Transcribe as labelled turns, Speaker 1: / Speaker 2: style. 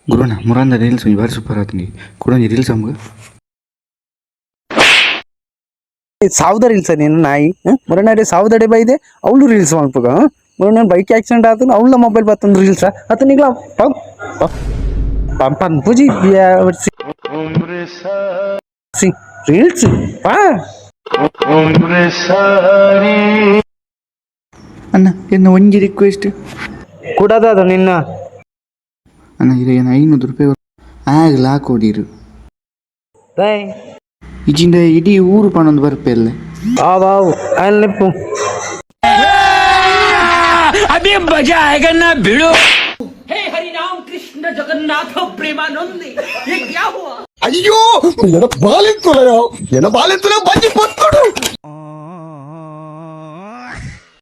Speaker 1: ಗುರುಣ್ಣ ಮುರಾಂದ reels ಬಾರಿ super ಆತಂಗಿ ಕೂಡ reels ನಮ್ಗೆ
Speaker 2: ಸಾವ್ದ ರೀಲ್ಸ್ ನೀನು ನಾಯಿ ಮುರನಾಡಿ ಸಾವ್ದಡೆ ಬೈದೆ ಅವಳು ರೀಲ್ಸ್ ಮಾಡ್ಬೇಕ ಮುರನ ಬೈಕ್ ಆಕ್ಸಿಡೆಂಟ್ ಆತ ಅವಳ ಮೊಬೈಲ್ ಬರ್ತಂದು ರೀಲ್ಸ್ ಅತ ನಿಗ್ಲ ಪಂಪನ್ ಪೂಜಿ ರೀಲ್ಸ್ ಪಾ
Speaker 1: ಅಣ್ಣ ಏನು ಒಂಜಿ ರಿಕ್ವೆಸ್ಟ್
Speaker 2: ಕೂಡದ ನಿನ್ನ
Speaker 1: ಅಣ್ಣ ಇದು ಏನು 500 ರೂಪಾಯಿ ಆಗ್ಲಾ ಕೊಡಿರು ಇಜಿಂದ ಇಡೀ ಊರು ಪಣೊಂದು ಬರ್ಪೆಲ್ಲ
Speaker 2: ಆವು ಅಲ್ಲಿ
Speaker 3: अभी मजा आएगा ना भिड़ो। हे हरिनाम कृष्ण जगन्नाथ प्रेमानंद ये क्या हुआ?
Speaker 4: अय्यो बालिंतुलो बंजी